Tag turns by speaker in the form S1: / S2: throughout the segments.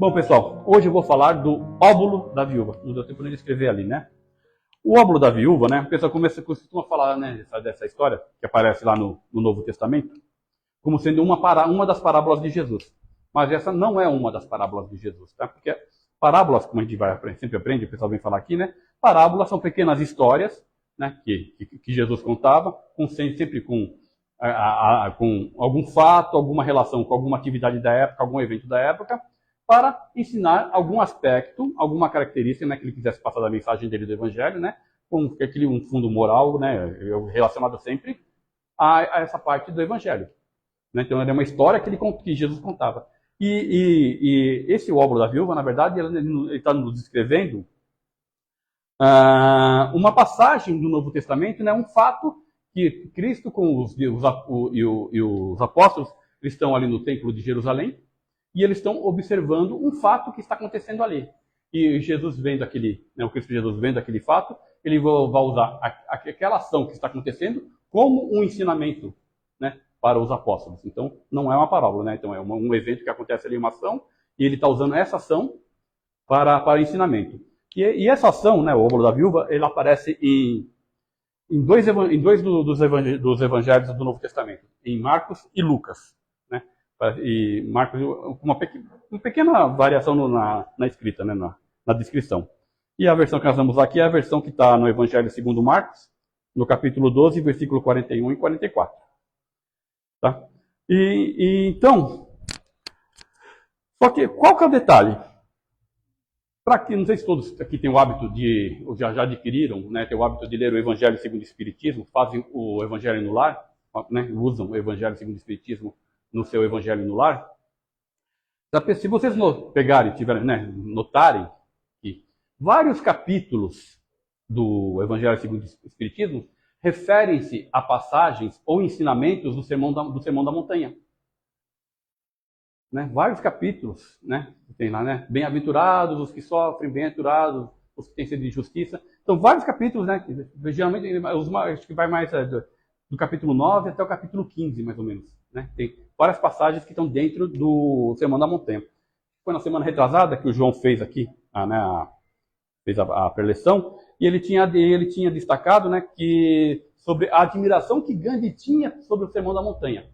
S1: Bom, pessoal, hoje eu vou falar do óbolo da viúva. Não deu tempo nem de escrever ali, né? O óbolo da viúva, né? O pessoal costuma falar, né, dessa história que aparece lá no Novo Testamento, como sendo uma das parábolas de Jesus. Mas essa não é uma das parábolas de Jesus, tá? Porque parábolas, como a gente sempre aprende, o pessoal vem falar aqui, né? Parábolas são pequenas histórias, né, que Jesus contava, sempre com algum fato, alguma relação com alguma atividade da época, algum evento da época, para ensinar algum aspecto, alguma característica, né, que ele quisesse passar da mensagem dele do Evangelho, né, com um fundo moral, né, relacionado sempre a essa parte do Evangelho. Né? Então, era uma história que Jesus contava. E esse óbolo da viúva, na verdade, ele está nos descrevendo uma passagem do Novo Testamento, né, um fato que Cristo com os apóstolos, eles estão ali no Templo de Jerusalém, e eles estão observando um fato que está acontecendo ali. E Jesus vendo o Cristo Jesus vendo aquele fato, ele vai usar aquela ação que está acontecendo como um ensinamento, né, para os apóstolos. Então, não é uma parábola, né? Então, é um evento que acontece ali, uma ação, e ele está usando essa ação para ensinamento. E essa ação, né, o óbolo da viúva, ele aparece em dois dos evangelhos do Novo Testamento, em Marcos e Lucas. Né? E Marcos, uma pequena variação na escrita, né, na descrição. E a versão que nós vamos aqui é a versão que está no Evangelho segundo Marcos, no capítulo 12, versículo 41 e 44. Tá? Então, só que qual que é o detalhe? Para que, não sei se todos aqui têm o hábito de, ou já adquiriram, né, tem o hábito de ler o Evangelho segundo o Espiritismo, fazem o Evangelho no lar, né, usam o Evangelho segundo o Espiritismo no seu Evangelho no lar. Se vocês pegarem, né, notarem que vários capítulos do Evangelho segundo o Espiritismo referem-se a passagens ou ensinamentos do Sermão da Montanha. Né? Vários capítulos, né? Tem lá, né? Bem-aventurados os que sofrem, bem-aventurados os que têm sede de justiça. Então, vários capítulos, né? Geralmente, acho que vai mais do capítulo 9 até o capítulo 15, mais ou menos. Né? Tem várias passagens que estão dentro do Sermão da Montanha. Foi na semana retrasada que o João fez aqui, fez a preleção, e ele tinha destacado, né, sobre a admiração que Gandhi tinha sobre o Sermão da Montanha.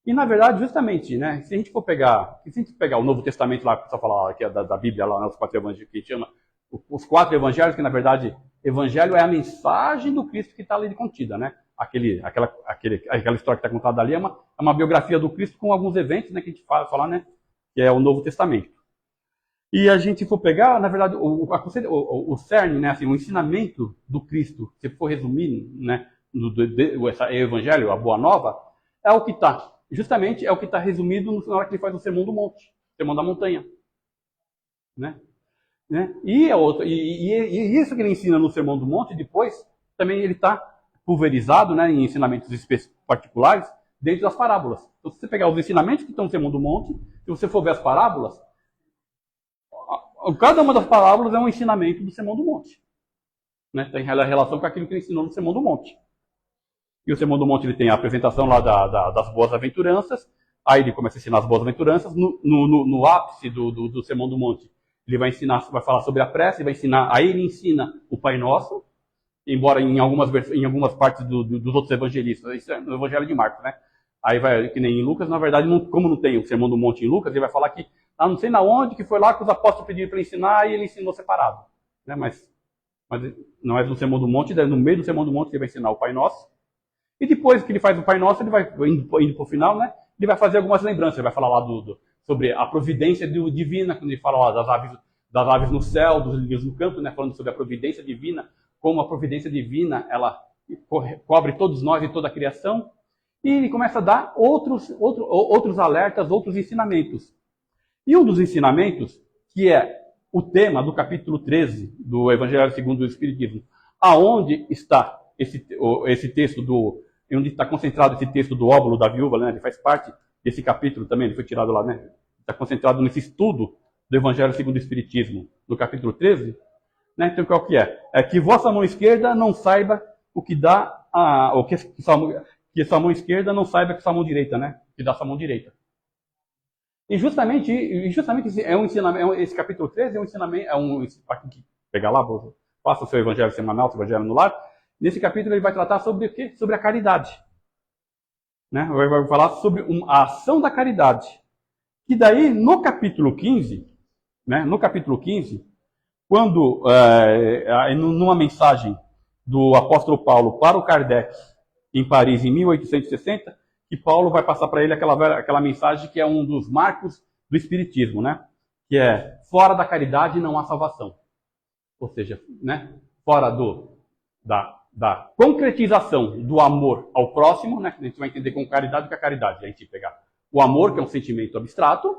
S1: E, na verdade, justamente, né, se a gente pegar o Novo Testamento lá, que o pessoal fala que é da Bíblia, lá, os 4 evangelhos, que a gente chama os 4 evangelhos, que, na verdade, evangelho é a mensagem do Cristo que está ali contida, né? Aquela história que está contada ali é uma biografia do Cristo com alguns eventos, né, que a gente fala, né, que é o Novo Testamento. E a gente for pegar, na verdade, o cerne, né, assim, o ensinamento do Cristo, se for resumir, né, o Evangelho, a Boa Nova, é o que está resumido na hora que ele faz o Sermão do Monte, Sermão da Montanha. Né? E isso que ele ensina no Sermão do Monte, depois, também ele está pulverizado, né, em ensinamentos particulares dentro das parábolas. Então, se você pegar os ensinamentos que estão no Sermão do Monte, se você for ver as parábolas, cada uma das parábolas é um ensinamento do Sermão do Monte. Né? Tem relação com aquilo que ele ensinou no Sermão do Monte. E o Sermão do Monte ele tem a apresentação lá das boas-aventuranças, aí ele começa a ensinar as boas-aventuranças, no ápice do Sermão do Monte, ele vai falar sobre a prece, aí ele ensina o Pai Nosso, embora em algumas partes dos outros evangelistas, isso é no Evangelho de Marcos, né? Aí vai, que nem em Lucas, na verdade, como não tem o Sermão do Monte em Lucas, ele vai falar que, não sei na onde, que foi lá que os apóstolos pediram para ensinar, e ele ensinou separado. Né? Mas não é no Sermão do Monte, no meio do Sermão do Monte ele vai ensinar o Pai Nosso, e depois que ele faz o Pai Nosso, ele vai indo para o final, né? Ele vai fazer algumas lembranças. Ele vai falar lá sobre a providência divina, quando ele fala lá das aves no céu, dos lírios no campo, né? Falando sobre a providência divina, como a providência divina ela cobre todos nós e toda a criação. E ele começa a dar outros alertas, outros ensinamentos. E um dos ensinamentos, que é o tema do capítulo 13 do Evangelho segundo o Espiritismo, aonde está esse texto onde está concentrado esse texto do óbolo da viúva, né? Ele faz parte desse capítulo também, ele foi tirado lá, né? Está concentrado nesse estudo do Evangelho segundo o Espiritismo, no capítulo 13. Né? Então, qual que é? É que vossa mão esquerda não saiba o que dá, que sua mão esquerda não saiba que sua mão direita, né? Que dá sua mão direita. E justamente esse é um ensinamento, esse capítulo 13 é um ensinamento, pegar lá, faça o seu evangelho semanal, seu evangelho no lar. Nesse capítulo ele vai tratar sobre o quê? Sobre a caridade. Né? Vai falar sobre a ação da caridade. E daí, no capítulo 15, né? No capítulo 15, quando, numa mensagem do apóstolo Paulo para o Kardec, em Paris, em 1860, que Paulo vai passar para ele aquela mensagem que é um dos marcos do Espiritismo, né? Que é, fora da caridade não há salvação. Ou seja, né? Fora da concretização do amor ao próximo, né? A gente vai entender com caridade o que é caridade. A gente pegar o amor, que é um sentimento abstrato,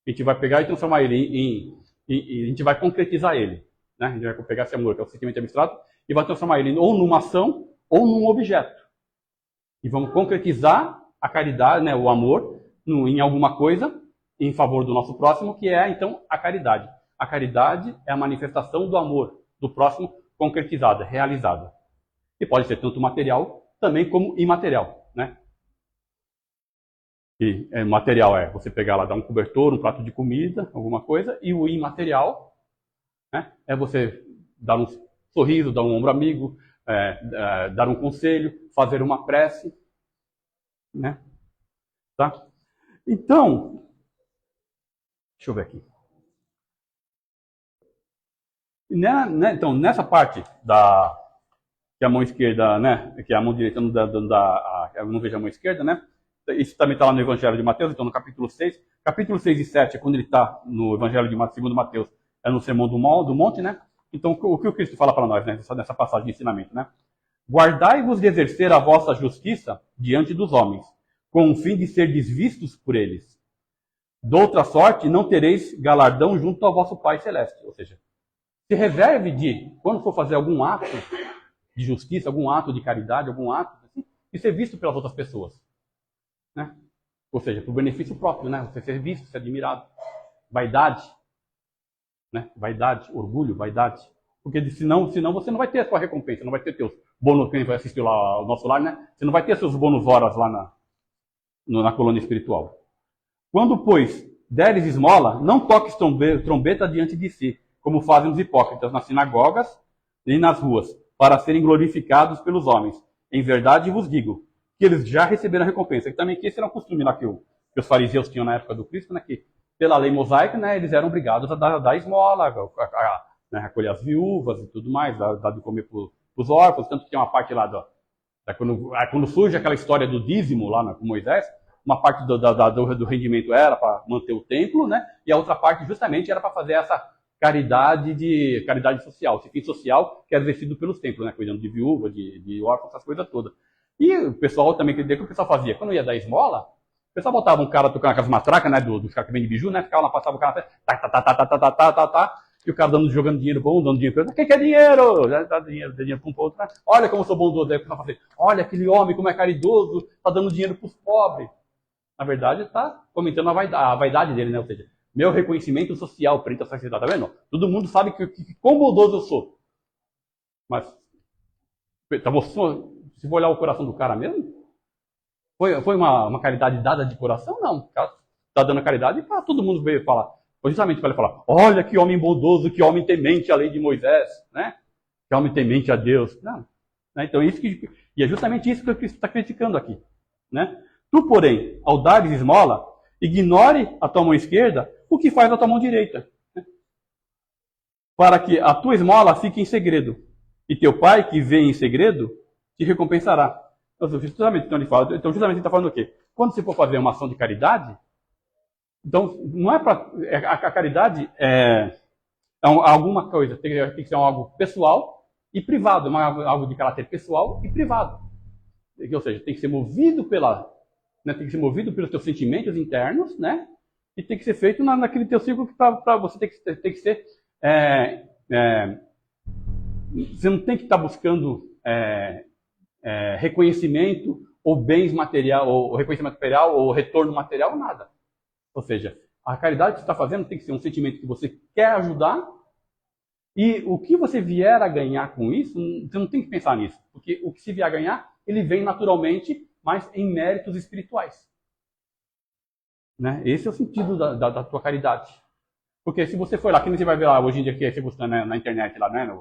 S1: a gente vai pegar e transformar ele a gente vai concretizar ele. Né? A gente vai pegar esse amor, que é um sentimento abstrato, e vai transformar ele ou numa ação ou num objeto. E vamos concretizar a caridade, né, o amor, em alguma coisa em favor do nosso próximo, que é, então, a caridade. A caridade é a manifestação do amor do próximo concretizada, realizada. E pode ser tanto material, também como imaterial. Né? E material é você pegar lá, dar um cobertor, um prato de comida, alguma coisa, e o imaterial, né, é você dar um sorriso, dar um ombro amigo, dar um conselho, fazer uma prece, né? Tá? Então, deixa eu ver aqui. Então, nessa parte que a mão esquerda, né, que a mão direita eu não vejo a mão esquerda, né? Isso também está lá no Evangelho de Mateus, então no capítulo 6. Capítulo 6 e 7 é quando ele está no Evangelho de Mateus, segundo Mateus, é no Sermão do Monte, né? Então, o que o Cristo fala para nós, né, nessa passagem de ensinamento, né? Guardai-vos de exercer a vossa justiça diante dos homens, com o fim de ser desvistos por eles. De outra sorte, não tereis galardão junto ao vosso Pai Celeste. Ou seja, se reserve quando for fazer algum ato de justiça, algum ato de caridade, algum ato assim, de ser visto pelas outras pessoas. Né? Ou seja, para o benefício próprio, né? Você ser visto, ser admirado. Vaidade. Né? Vaidade, orgulho, vaidade. Porque senão você não vai ter a sua recompensa, não vai ter teus bônus, quem vai assistir lá o nosso lar, né? Você não vai ter seus bônus horas lá na colônia espiritual. Quando, pois, deres esmola, não toques trombeta diante de si, como fazem os hipócritas nas sinagogas e nas ruas, para serem glorificados pelos homens. Em verdade vos digo, que eles já receberam a recompensa. E também que esse era um costume lá que os fariseus tinham na época do Cristo, né? Que pela lei mosaica, né, eles eram obrigados a dar esmola, né, recolher as viúvas e tudo mais, dar de comer para os órfãos. Tanto que tem uma parte lá, quando surge aquela história do dízimo lá com Moisés, uma parte do rendimento era para manter o templo, né, e a outra parte justamente era para fazer essa caridade social, esse fim social que era exercido pelos templos, né, cuidando de viúva, de órfãos, essas coisas todas. E o pessoal também, o que o pessoal fazia? Quando ia dar esmola, o pessoal botava um cara tocando aquelas matracas, né, dos caras que vendem biju, né, ficava lá, passava o cara, e o cara jogando dinheiro bom, dando dinheiro para ele. Quem quer dinheiro? Já dá dinheiro para um para outro. Né? Olha como eu sou bondoso. Aí o pessoal fala assim, olha aquele homem como é caridoso, está dando dinheiro para os pobres. Na verdade, está comentando a vaidade dele, né? Ou seja, meu reconhecimento social perante a sociedade, tá vendo? Todo mundo sabe que quão bondoso eu sou. Mas, se for olhar o coração do cara mesmo, foi uma caridade dada de coração? Não. O cara está dando a caridade para todo mundo veio falar. Justamente para ele falar, olha que homem bondoso, que homem temente à lei de Moisés, né? Que homem temente a Deus. Não. Né? Então, e é justamente isso que o Cristo está criticando aqui. Né? Tu, porém, ao dares esmola, ignore a tua mão esquerda o que faz a tua mão direita. Né? Para que a tua esmola fique em segredo. E teu pai, que vê em segredo, te recompensará. Justamente, então justamente ele está falando o quê? Quando você for fazer uma ação de caridade, então não é para. A caridade é alguma coisa, tem que ser algo pessoal e privado, algo de caráter pessoal e privado. Ou seja, tem que ser movido tem que ser movido pelos teus sentimentos internos, né? E tem que ser feito naquele teu círculo que para você tem que ser. Você não tem que estar buscando reconhecimento ou bens material, ou reconhecimento material, ou retorno material, nada. Ou seja, a caridade que você está fazendo tem que ser um sentimento que você quer ajudar, e o que você vier a ganhar com isso, você não tem que pensar nisso, porque o que se vier a ganhar, ele vem naturalmente, mas em méritos espirituais. Né? Esse é o sentido da tua caridade. Porque se você for lá, que você vai ver lá hoje em dia que você buscando na internet, lá, né,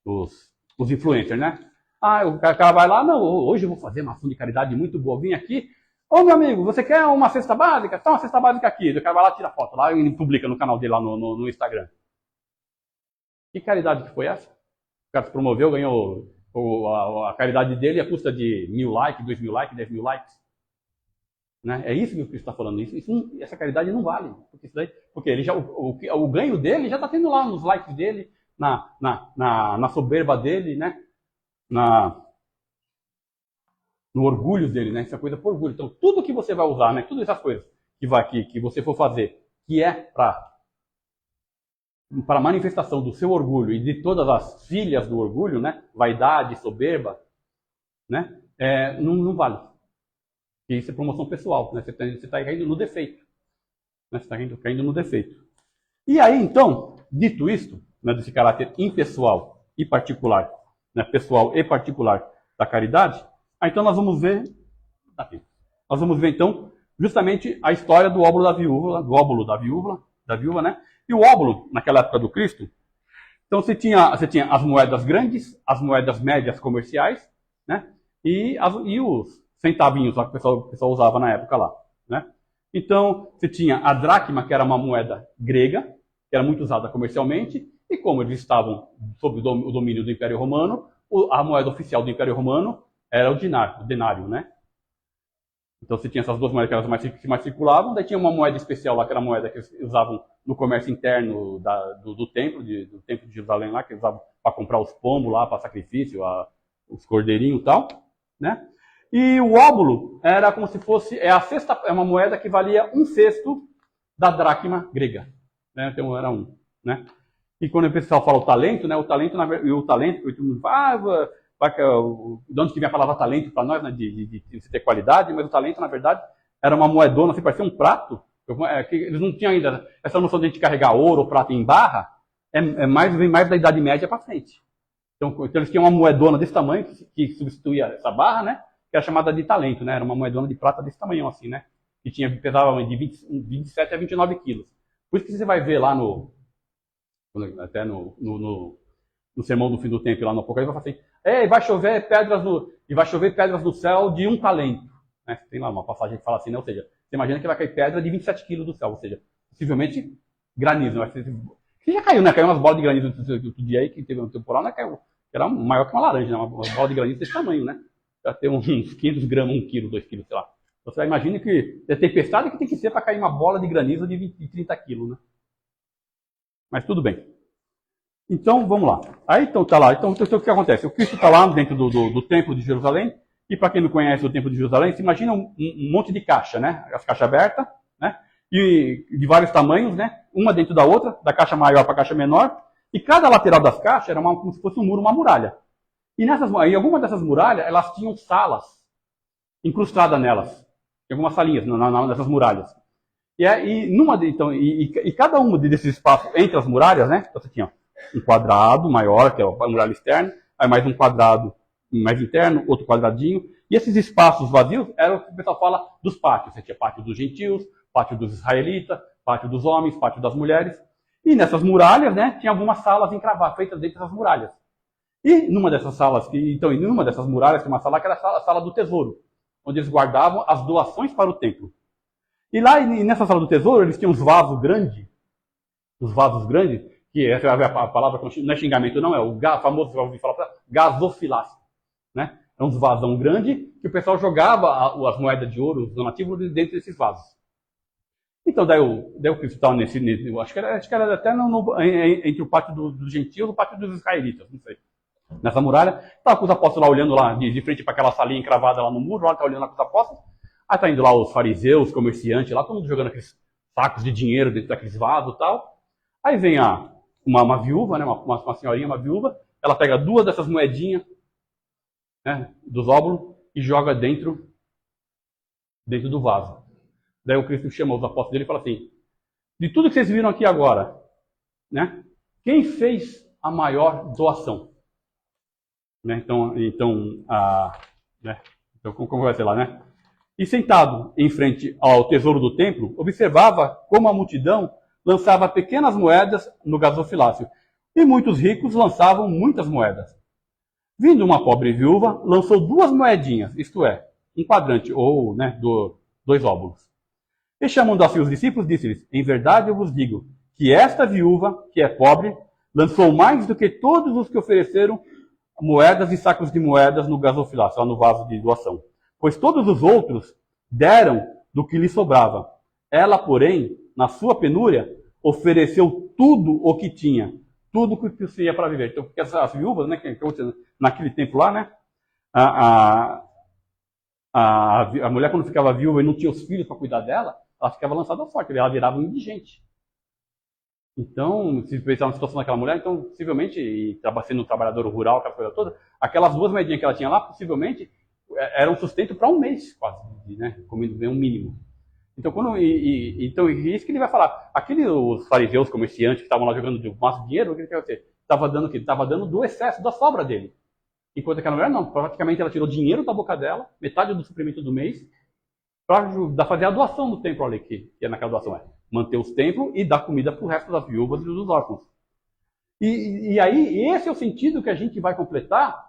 S1: os influencers, né? Ah, o cara vai lá, não, hoje eu vou fazer uma ação de caridade muito boa, vim aqui. Ô, meu amigo, você quer uma cesta básica? Tá, uma cesta básica aqui. O cara vai lá, tira foto lá e publica no canal dele lá no Instagram. Que caridade que foi essa? O cara se promoveu, ganhou a caridade dele à custa de 1.000 likes, 2.000 likes, 10.000 likes. Né? É isso que o Cristo está falando. Essa caridade não vale. Porque ele já, o ganho dele já está tendo lá nos likes dele, na soberba dele, né? No orgulho dele, né? Essa coisa por orgulho. Então, tudo que você vai usar, né? Todas essas coisas que você for fazer, que é para a manifestação do seu orgulho e de todas as filhas do orgulho, né? Vaidade, soberba, né? Não vale. E isso é promoção pessoal, né? Você está caindo no defeito. Né? Você está caindo no defeito. E aí, então, dito isto, né, desse caráter impessoal e particular, né, pessoal e particular da caridade, então nós vamos ver, então, justamente a história do óbolo da viúva, né? E o óbolo, naquela época do Cristo, então você tinha as moedas grandes, as moedas médias comerciais, né? E os centavinhos lá que o pessoal usava na época lá, né? Então, você tinha a dracma, que era uma moeda grega, que era muito usada comercialmente, e como eles estavam sob o domínio do Império Romano, a moeda oficial do Império Romano era o denário, né? Então você tinha essas duas moedas que eram que mais circulavam, daí tinha uma moeda especial lá, que era a moeda que eles usavam no comércio interno do templo de Jerusalém lá, que eles usavam para comprar os pombos lá, para sacrifício, os cordeirinhos e tal, né? E o óbolo era como se fosse, é uma moeda que valia 1/6 da dracma grega, né? Então era né? E quando o pessoal fala o talento, né? O talento, todo mundo fala, de onde que vem a palavra talento para nós, né? De você ter qualidade, mas o talento, na verdade, era uma moedona, assim, parecia um prato. Que eles não tinham ainda essa noção de a gente carregar ouro ou prata em barra, vem mais da Idade Média para frente. Então eles tinham uma moedona desse tamanho, que substituía essa barra, né? Que era chamada de talento, né? Era uma moedona de prata desse tamanho, assim, né? Que pesava de 27 a 29 quilos. Por isso que você vai ver lá até no Sermão do Fim do Tempo, lá no Apocalipse, vai falar assim, vai chover pedras no céu de 1 talento. Né? Tem lá uma passagem que fala assim, né? Ou seja, você imagina que vai cair pedra de 27 quilos do céu, ou seja, possivelmente granizo. Né? Que já caiu, né? Caiu umas bolas de granizo outro dia aí, que teve um temporal, né? Caiu, que era maior que uma laranja, né? Uma bola de granizo desse tamanho, né? Para ter uns 500 gramas, 1 quilo, 2 quilos, sei lá. Você imagina que a tempestade que tem que ser para cair uma bola de granizo de 30 quilos, né? Mas tudo bem. Então, vamos lá. Aí, então, tá lá. Então, o que acontece? O Cristo está lá dentro do Templo de Jerusalém. E, para quem não conhece o Templo de Jerusalém, você imagina um monte de caixa, né? As caixas abertas, né? E de vários tamanhos, né? Uma dentro da outra, da caixa maior para a caixa menor. E cada lateral das caixas era como se fosse um muro, uma muralha. E em algumas dessas muralhas, elas tinham salas incrustadas nelas. Tem algumas salinhas nessas muralhas. E cada um desses espaços entre as muralhas, né? Você tinha um quadrado maior, que é a muralha externa, aí mais um quadrado mais interno, outro quadradinho. E esses espaços vazios eram o que o pessoal fala dos pátios. Você tinha pátio dos gentios, pátio dos israelitas, pátio dos homens, pátio das mulheres. E nessas muralhas, né, tinha algumas salas encravadas, feitas dentro dessas muralhas. E numa dessas salas, numa dessas muralhas, tem uma sala que era a sala do tesouro, onde eles guardavam as doações para o templo. E lá, nessa sala do tesouro, eles tinham os vasos grandes, que essa é a palavra que não é xingamento, não, é o famoso, você vai ouvir falar, gasofilácio, né? É uns vasão grande que o pessoal jogava as moedas de ouro, os donativos, dentro desses vasos. Então, daí o Cristo estava acho que era até entre o pátio dos gentios e o pátio dos israelitas, não sei. Nessa muralha, estava com os apóstolos lá olhando lá, de frente para aquela salinha encravada lá no muro, lá está olhando lá com os apóstolos. Aí está indo lá os fariseus, os comerciantes, lá todo mundo jogando aqueles sacos de dinheiro dentro daqueles vasos e tal. Aí vem uma viúva, né, uma senhorinha, uma viúva, ela pega 2 dessas moedinhas, né, dos óbulos e joga dentro do vaso. Daí o Cristo chama os apóstolos dele e fala assim, de tudo que vocês viram aqui agora, né, quem fez a maior doação? Né, então como vai ser lá, né? E sentado em frente ao tesouro do templo, observava como a multidão lançava pequenas moedas no gasofilácio, e muitos ricos lançavam muitas moedas. Vindo uma pobre viúva, lançou 2 moedinhas, isto é, um quadrante, ou 2 óbulos. E chamando assim os discípulos, disse-lhes: em verdade eu vos digo, que esta viúva, que é pobre, lançou mais do que todos os que ofereceram moedas e sacos de moedas no gasofilácio, lá no vaso de doação. Pois todos os outros deram do que lhe sobrava. Ela, porém, na sua penúria, ofereceu tudo o que tinha, tudo que tinha para viver. Então, porque as viúvas, né, naquele tempo lá, né, a mulher, quando ficava viúva e não tinha os filhos para cuidar dela, ela ficava lançada à sorte, ela virava um indigente. Então, se pensar na situação daquela mulher, então, possivelmente, e sendo um trabalhador rural, aquela coisa toda, aquelas 2 moedinhas que ela tinha lá, possivelmente, era um sustento para um mês, quase, né? Comendo bem um mínimo. Então, então, isso que ele vai falar. Os fariseus, comerciantes, que estavam lá jogando de massa dinheiro, o que ele quer dizer? Estava dando o quê? Estava dando do excesso, da sobra dele. Enquanto aquela mulher, não. Praticamente, ela tirou dinheiro da boca dela, metade do suprimento do mês, para fazer a doação do templo ali, que é naquela doação, manter os templos e dar comida para o resto das viúvas e dos órfãos. E aí, esse é o sentido que a gente vai completar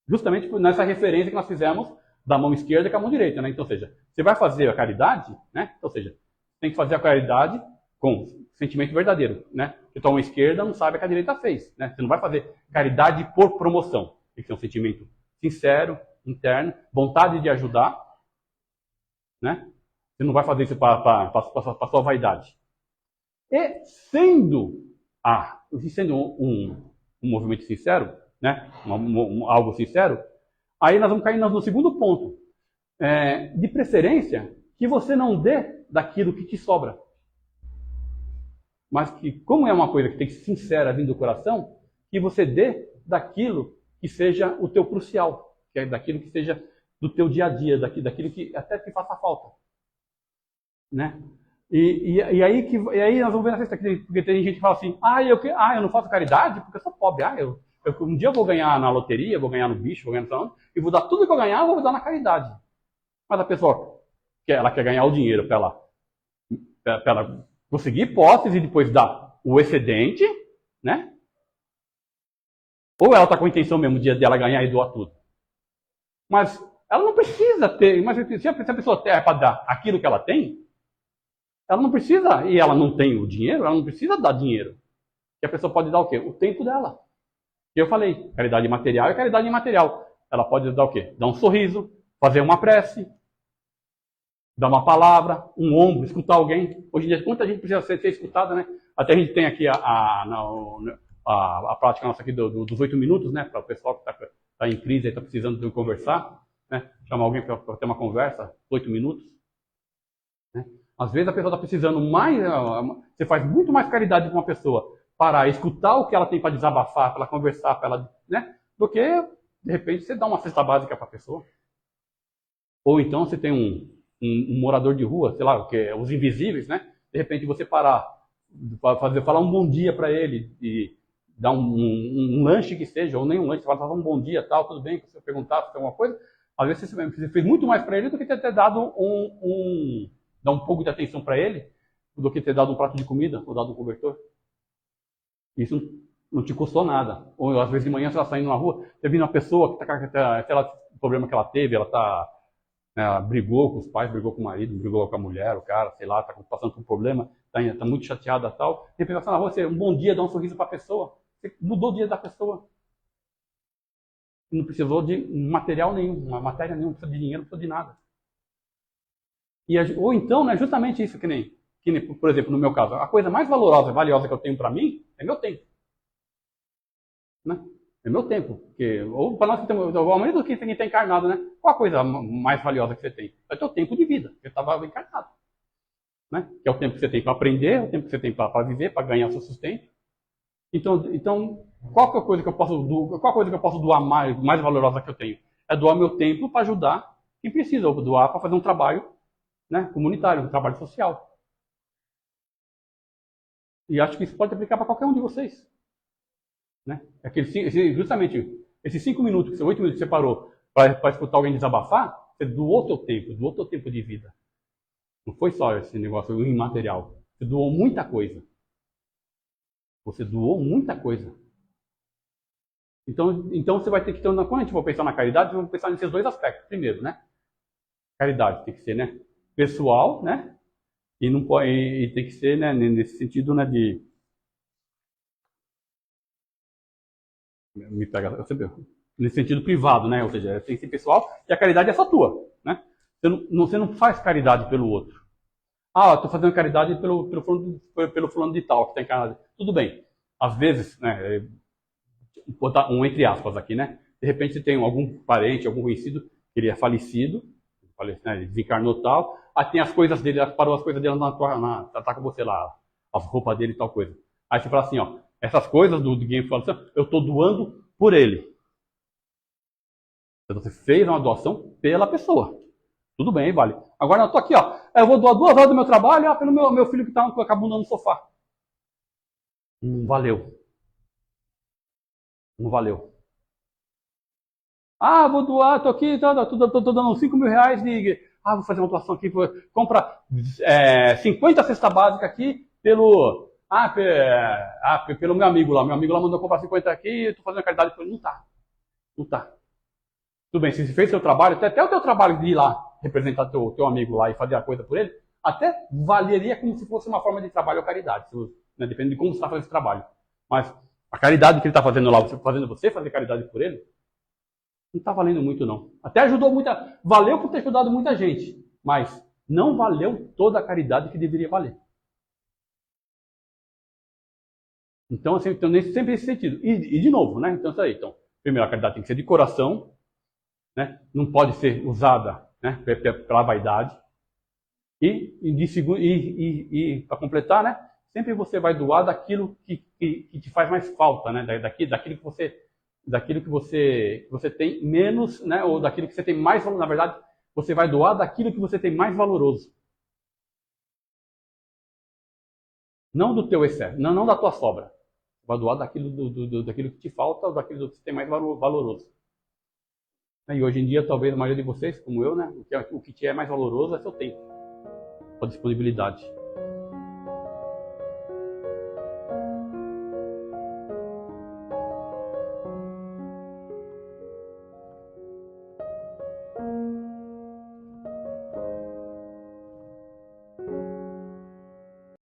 S1: justamente nessa referência que nós fizemos da mão esquerda com a mão direita, né? Então, ou seja, você vai fazer a caridade, né? Ou seja, tem que fazer a caridade com sentimento verdadeiro, né? Porque a mão esquerda não sabe o que a direita fez, né? Você não vai fazer caridade por promoção. Tem que ser um sentimento sincero, interno, vontade de ajudar, né? Você não vai fazer isso para a sua vaidade. E sendo um movimento sincero, né? Algo sincero, aí nós vamos cair no segundo ponto. De preferência, que você não dê daquilo que te sobra. Mas que, como é uma coisa que tem que ser sincera, vindo do coração, que você dê daquilo que seja o teu crucial, que é daquilo que seja do teu dia a dia, daquilo que até te faça falta. Né? E aí nós vamos ver nessa questão, porque tem gente que fala assim, eu não faço caridade porque eu sou pobre, um dia eu vou ganhar na loteria, vou ganhar no bicho, vou ganhar no salão, e vou dar tudo que eu ganhar, eu vou dar na caridade. Mas a pessoa, ela quer ganhar o dinheiro para ela conseguir posses e depois dar o excedente, né? Ou ela está com a intenção mesmo de ela ganhar e doar tudo. Mas ela não precisa ter, mas se a pessoa é para dar aquilo que ela tem, ela não precisa, e ela não tem o dinheiro, ela não precisa dar dinheiro. E a pessoa pode dar o quê? O tempo dela. E eu falei, caridade material é caridade imaterial. Ela pode dar o quê? Dar um sorriso, fazer uma prece, dar uma palavra, um ombro, escutar alguém. Hoje em dia, quanta gente precisa ser escutada, né? Até a gente tem aqui a prática nossa aqui dos 8 minutos, né? Para o pessoal que está em crise e está precisando de conversar, né? Chamar alguém para ter uma conversa, 8 minutos. Né? Às vezes a pessoa está precisando mais, você faz muito mais caridade com uma pessoa para escutar o que ela tem para desabafar, para ela conversar, para ela, né? Do que, de repente, você dá uma cesta básica para a pessoa. Ou então você tem um morador de rua, sei lá, os invisíveis, né? De repente você parar, falar um bom dia para ele e dar um lanche que seja, ou nem um lanche, você vai falar um bom dia, tal, tudo bem, se você perguntar se tem alguma coisa, às vezes você fez muito mais para ele do que ter dado dar um pouco de atenção para ele, do que ter dado um prato de comida ou dado um cobertor. Isso não te custou nada. Ou às vezes de manhã você está saindo na rua, você viu uma pessoa que está com o problema que ela teve, ela brigou com os pais, brigou com o marido, brigou com a mulher, o cara, sei lá, está passando por um problema, está muito chateada e tal. De repente, você na rua, você, um bom dia, dá um sorriso para a pessoa. Você mudou o dia da pessoa. Não precisou de material nenhum, matéria nenhuma, não precisa de dinheiro, não precisa de nada. Ou então, né, justamente isso que nem, por exemplo, no meu caso, a coisa mais valiosa que eu tenho para mim é meu tempo. Né? É meu tempo. Porque, ou para nós que temos, a maioria do que está encarnado, né? Qual a coisa mais valiosa que você tem? É o teu tempo de vida. Você estava encarnado. Né? Que é o tempo que você tem para aprender, o tempo que você tem para viver, para ganhar o seu sustento. Então, qual a coisa que eu posso doar mais valorosa que eu tenho? É doar meu tempo para ajudar quem precisa, ou doar para fazer um trabalho, né, comunitário, um trabalho social. E acho que isso pode aplicar para qualquer um de vocês. Né? Justamente esses 5 minutos, 8 minutos que você parou para escutar alguém desabafar, Você doou teu tempo de vida. Não foi só esse negócio imaterial. Você doou muita coisa. Você doou muita coisa. Então você vai ter que ter, quando a gente for pensar na caridade, vamos pensar nesses dois aspectos. Primeiro, né? Caridade tem que ser, né, pessoal, né? E não pode, e tem que ser, né, nesse sentido, né, de me pega, nesse sentido privado, né? Ou seja, tem que ser pessoal e a caridade é só tua, né? Você não faz caridade pelo outro. Ah, eu estou fazendo caridade pelo fulano de tal que está encarnado. Tudo bem. Às vezes, né, vou botar um entre aspas aqui, né? De repente você tem algum parente, algum conhecido que ele é falecido, né, desencarnou tal, aí tem as coisas dele, parou as coisas dele tá com você lá, as roupas dele e tal coisa. Aí você fala assim, ó, essas coisas do Game fala assim, eu estou doando por ele. Então você fez uma doação pela pessoa. Tudo bem, vale. Agora eu tô aqui, ó, eu vou doar 2 horas do meu trabalho pelo meu filho que tá com a bunda no sofá. Não valeu. Não valeu. Ah, vou doar, tô aqui, tô dando 5 mil reais de... Ah, vou fazer uma doação aqui, compra 50 cesta básica aqui pelo meu amigo lá. Meu amigo lá mandou comprar 50 aqui, eu tô fazendo caridade por ele. Não tá. Não tá. Tudo bem, se você fez seu trabalho, até o teu trabalho de ir lá representar teu amigo lá e fazer a coisa por ele, até valeria como se fosse uma forma de trabalho ou caridade, né? Depende de como você está fazendo esse trabalho. Mas a caridade que ele está fazendo lá, fazendo você fazer caridade por ele, não está valendo muito não. Até ajudou muita, valeu por ter ajudado muita gente, mas não valeu toda a caridade que deveria valer. Então, assim, sempre esse sentido. E de novo, né? Então, isso aí. Então, primeiro, a caridade tem que ser de coração, né? Não pode ser usada, né, pela vaidade. E para completar, né? Sempre você vai doar daquilo que te faz mais falta, né? Daquilo que você tem menos, né? Ou daquilo que você tem mais valor. Na verdade, você vai doar daquilo que você tem mais valoroso. Não do teu excesso, não da tua sobra. Vai doar daquilo que te falta ou daquilo que você tem mais valoroso. E hoje em dia, talvez a maioria de vocês, como eu, né? O que te é mais valoroso é seu tempo, sua disponibilidade.